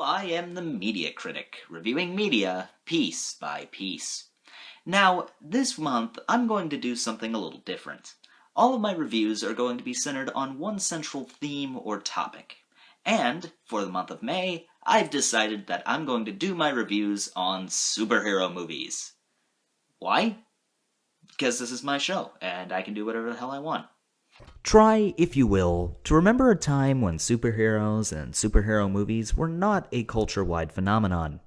I am the Media Critic, reviewing media piece by piece. Now, this month, I'm going to do something a little different. All of my reviews are going to be centered on one central theme or topic. And, for the month of May, I've decided that I'm going to do my reviews on superhero movies. Why? Because this is my show, and I can do whatever the hell I want. Try, if you will, to remember a time when superheroes and superhero movies were not a culture-wide phenomenon.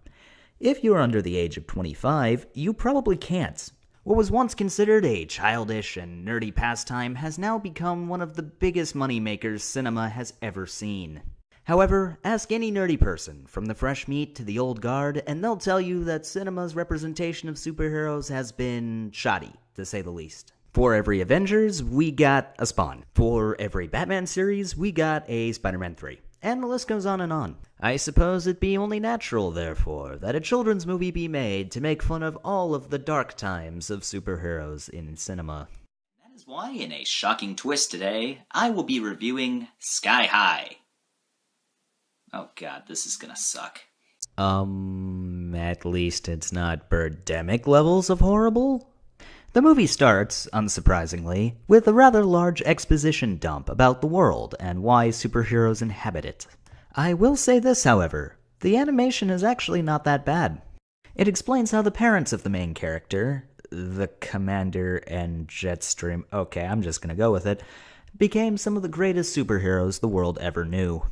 If you're under the age of 25, you probably can't. What was once considered a childish and nerdy pastime has now become one of the biggest moneymakers cinema has ever seen. However, ask any nerdy person, from the fresh meat to the old guard, and they'll tell you that cinema's representation of superheroes has been shoddy, to say the least. For every Avengers, we got a Spawn. For every Batman series, we got a Spider-Man 3. And the list goes on and on. I suppose it'd be only natural, therefore, that a children's movie be made to make fun of all of the dark times of superheroes in cinema. That is why, in a shocking twist today, I will be reviewing Sky High. Oh god, this is gonna suck. At least it's not Birdemic levels of horrible? The movie starts, unsurprisingly, with a rather large exposition dump about the world and why superheroes inhabit it. I will say this, however, the animation is actually not that bad. It explains how the parents of the main character, the Commander and Jetstream, okay, I'm just gonna go with it, became some of the greatest superheroes the world ever knew.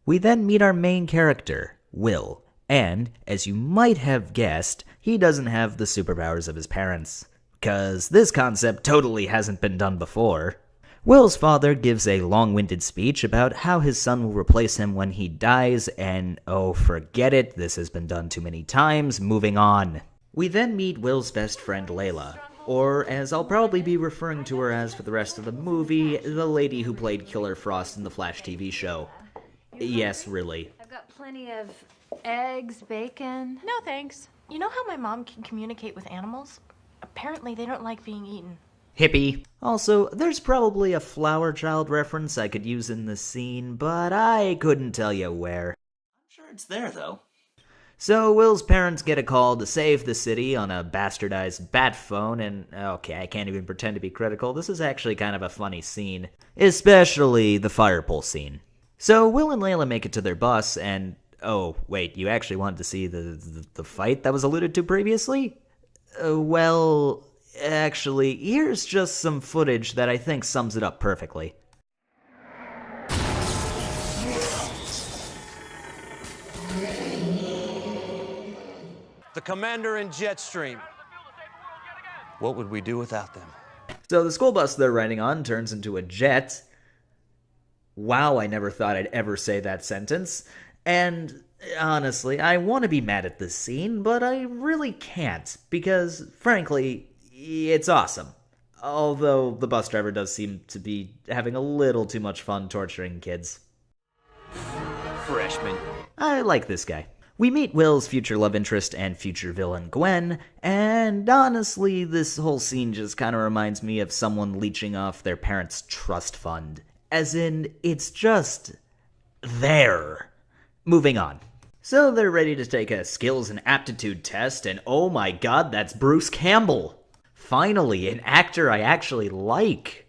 We then meet our main character, Will, and, as you might have guessed, he doesn't have the superpowers of his parents. 'Cause this concept totally hasn't been done before. Will's father gives a long-winded speech about how his son will replace him when he dies, and oh, forget it, this has been done too many times, moving on. We then meet Will's best friend Layla, or as I'll probably be referring to her as for the rest of the movie, the lady who played Killer Frost in the Flash TV show. Yes, really. I've got plenty of eggs, bacon. No, thanks. You know how my mom can communicate with animals? Apparently they don't like being eaten. Hippie. Also, there's probably a Flower Child reference I could use in this scene, but I couldn't tell you where. I'm sure it's there, though. So, Will's parents get a call to save the city on a bastardized bat phone, and okay, I can't even pretend to be critical. This is actually kind of a funny scene. Especially the fire pole scene. So, Will and Layla make it to their bus, and oh, wait, you actually wanted to see the fight that was alluded to previously? Well, actually, here's just some footage that I think sums it up perfectly. The Commander and Jetstream. What would we do without them? So the school bus they're riding on turns into a jet. Wow, I never thought I'd ever say that sentence. And honestly, I want to be mad at this scene, but I really can't, because, frankly, it's awesome. Although the bus driver does seem to be having a little too much fun torturing kids. Freshman. I like this guy. We meet Will's future love interest and future villain, Gwen, and honestly, this whole scene just kind of reminds me of someone leeching off their parents' trust fund. As in, it's just there. Moving on. So they're ready to take a skills and aptitude test, and oh my god, that's Bruce Campbell! Finally, an actor I actually like!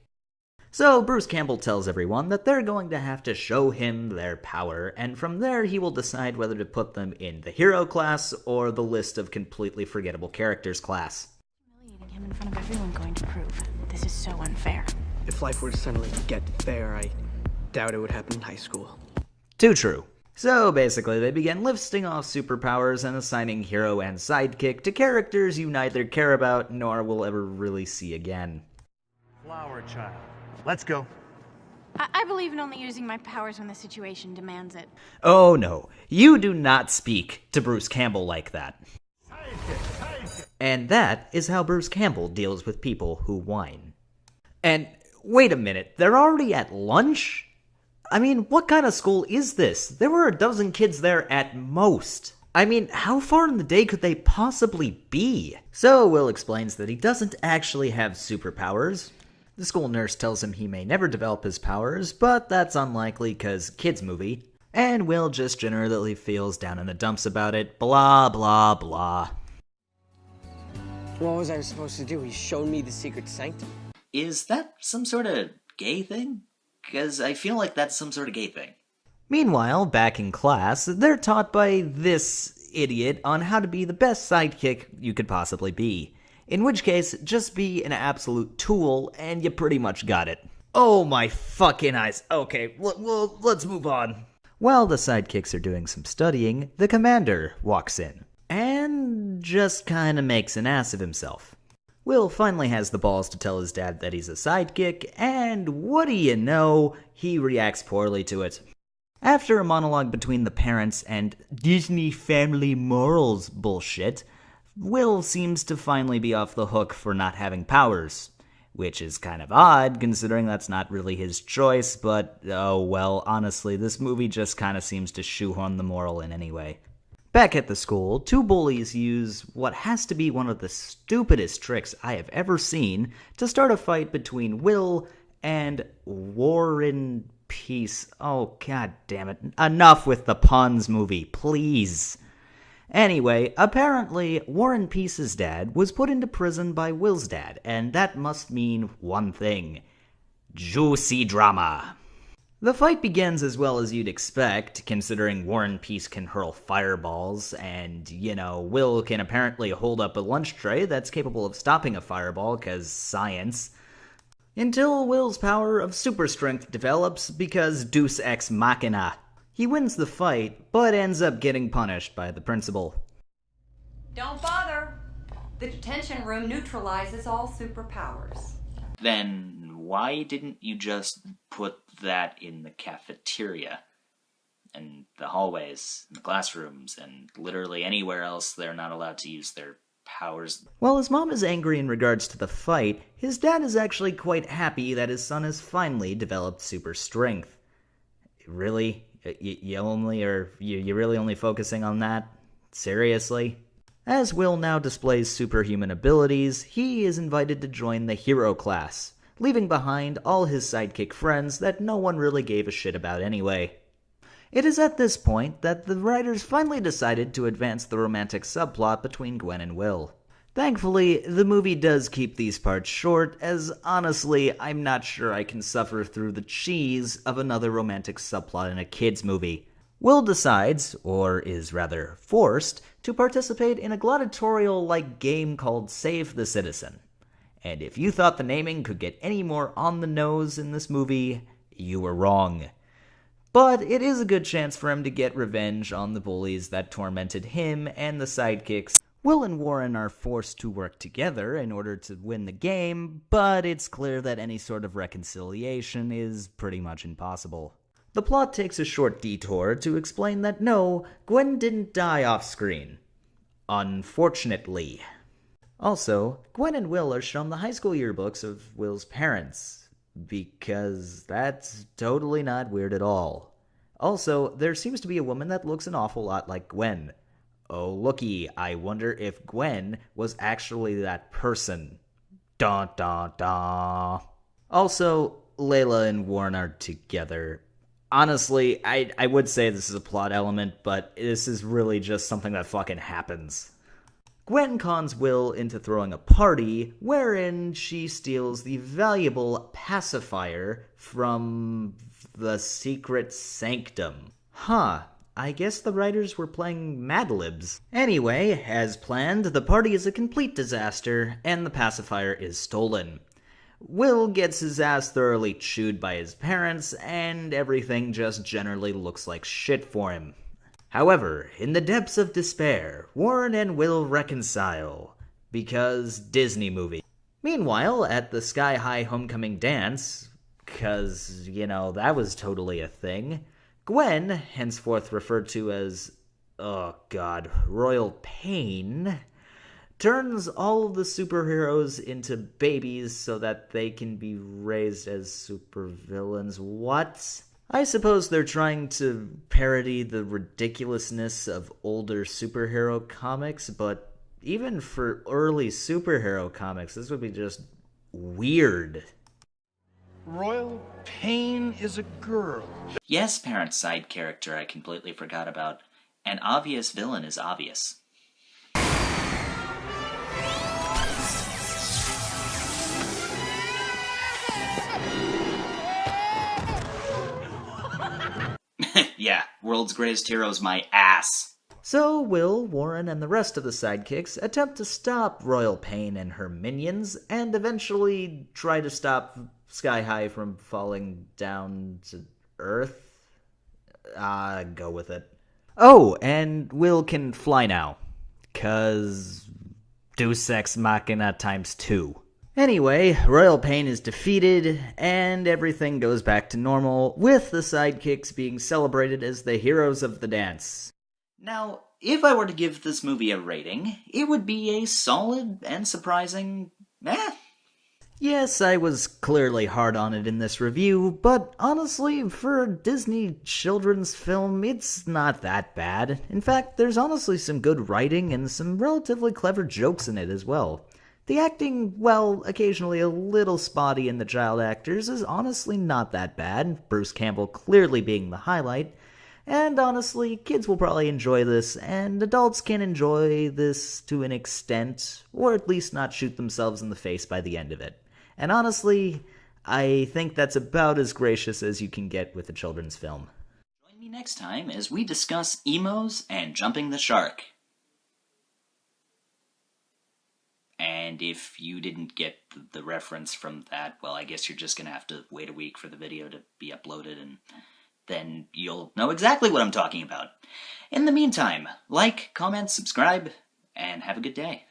So Bruce Campbell tells everyone that they're going to have to show him their power, and from there he will decide whether to put them in the hero class or the list of completely forgettable characters class. Humiliating him in front of everyone going to prove this is so unfair. If life were to suddenly get fair, I doubt it would happen in high school. Too true. So basically, they begin listing off superpowers and assigning hero and sidekick to characters you neither care about nor will ever really see again. Flower Child. Let's go. I believe in only using my powers when the situation demands it. Oh no, you do not speak to Bruce Campbell like that. And that is how Bruce Campbell deals with people who whine. And wait a minute, they're already at lunch? I mean, what kind of school is this? There were a dozen kids there at most. I mean, how far in the day could they possibly be? So Will explains that he doesn't actually have superpowers. The school nurse tells him he may never develop his powers, but that's unlikely because kids movie. and Will just generally feels down in the dumps about it, blah blah blah. What was I supposed to do? He showed me the secret sanctum. Is that some sort of gay thing? Because I feel like that's some sort of gay thing. Meanwhile, back in class, they're taught by this idiot on how to be the best sidekick you could possibly be. In which case, just be an absolute tool, and you pretty much got it. Oh my fucking eyes. Okay, well, let's move on. While the sidekicks are doing some studying, the commander walks in. And just kinda makes an ass of himself. Will finally has the balls to tell his dad that he's a sidekick, and what do you know, he reacts poorly to it. After a monologue between the parents and Disney family morals bullshit, Will seems to finally be off the hook for not having powers. Which is kind of odd, considering that's not really his choice, but oh well, honestly, this movie just kinda seems to shoehorn the moral in anyway. Back at the school, two bullies use what has to be one of the stupidest tricks I have ever seen to start a fight between Will and Warren Peace. Oh, god damn it. Enough with the puns, movie, please. Anyway, apparently, Warren Peace's dad was put into prison by Will's dad, and that must mean one thing. Juicy drama. The fight begins as well as you'd expect, considering Warren Peace can hurl fireballs, and, Will can apparently hold up a lunch tray that's capable of stopping a fireball, cause science. Until Will's power of super strength develops, because Deus Ex Machina. He wins the fight, but ends up getting punished by the principal. Don't bother. The detention room neutralizes all superpowers. Then why didn't you just put that in the cafeteria? And the hallways, and the classrooms, and literally anywhere else they're not allowed to use their powers. While his mom is angry in regards to the fight, his dad is actually quite happy that his son has finally developed super strength. Really? You really only focusing on that? Seriously? As Will now displays superhuman abilities, he is invited to join the hero class, leaving behind all his sidekick friends that no one really gave a shit about anyway. It is at this point that the writers finally decided to advance the romantic subplot between Gwen and Will. Thankfully, the movie does keep these parts short, as honestly, I'm not sure I can suffer through the cheese of another romantic subplot in a kid's movie. Will decides, or is rather forced, to participate in a gladiatorial-like game called Save the Citizen. And if you thought the naming could get any more on the nose in this movie, you were wrong. But it is a good chance for him to get revenge on the bullies that tormented him and the sidekicks. Will and Warren are forced to work together in order to win the game, but it's clear that any sort of reconciliation is pretty much impossible. The plot takes a short detour to explain that no, Gwen didn't die off-screen. Unfortunately. Also, Gwen and Will are shown the high school yearbooks of Will's parents, because that's totally not weird at all. Also, there seems to be a woman that looks an awful lot like Gwen. Oh looky, I wonder if Gwen was actually that person. Dun dun dun. Also, Layla and Warren are together. Honestly, I would say this is a plot element, but this is really just something that fucking happens. Gwen cons Will into throwing a party, wherein she steals the valuable pacifier from the secret sanctum. I guess the writers were playing Mad Libs. Anyway, as planned, the party is a complete disaster, and the pacifier is stolen. Will gets his ass thoroughly chewed by his parents, and everything just generally looks like shit for him. However, in the depths of despair, Warren and Will reconcile, because Disney movie. Meanwhile, at the Sky High homecoming dance, cause, that was totally a thing, Gwen, henceforth referred to as, Royal Pain, turns all of the superheroes into babies so that they can be raised as supervillains. What? I suppose they're trying to parody the ridiculousness of older superhero comics, but even for early superhero comics, this would be just weird. Royal Pain is a girl. Yes, parent side character I completely forgot about. An obvious villain is obvious. Yeah, world's greatest hero's my ass. So Will, Warren, and the rest of the sidekicks attempt to stop Royal Pain and her minions, and eventually try to stop Sky High from falling down to Earth? Go with it. Oh, and Will can fly now. 'Cause Deus Ex Machina times 2. Anyway, Royal Pain is defeated, and everything goes back to normal, with the sidekicks being celebrated as the heroes of the dance. Now, if I were to give this movie a rating, it would be a solid and surprising Yes, I was clearly hard on it in this review, but honestly, for a Disney children's film, it's not that bad. In fact, there's honestly some good writing and some relatively clever jokes in it as well. The acting, well, occasionally a little spotty in the child actors, is honestly not that bad, Bruce Campbell clearly being the highlight. And honestly, kids will probably enjoy this, and adults can enjoy this to an extent, or at least not shoot themselves in the face by the end of it. And honestly, I think that's about as gracious as you can get with a children's film. Join me next time as we discuss emos and jumping the shark. And if you didn't get the reference from that, well, I guess you're just gonna have to wait a week for the video to be uploaded, and then you'll know exactly what I'm talking about. In the meantime, like, comment, subscribe, and have a good day.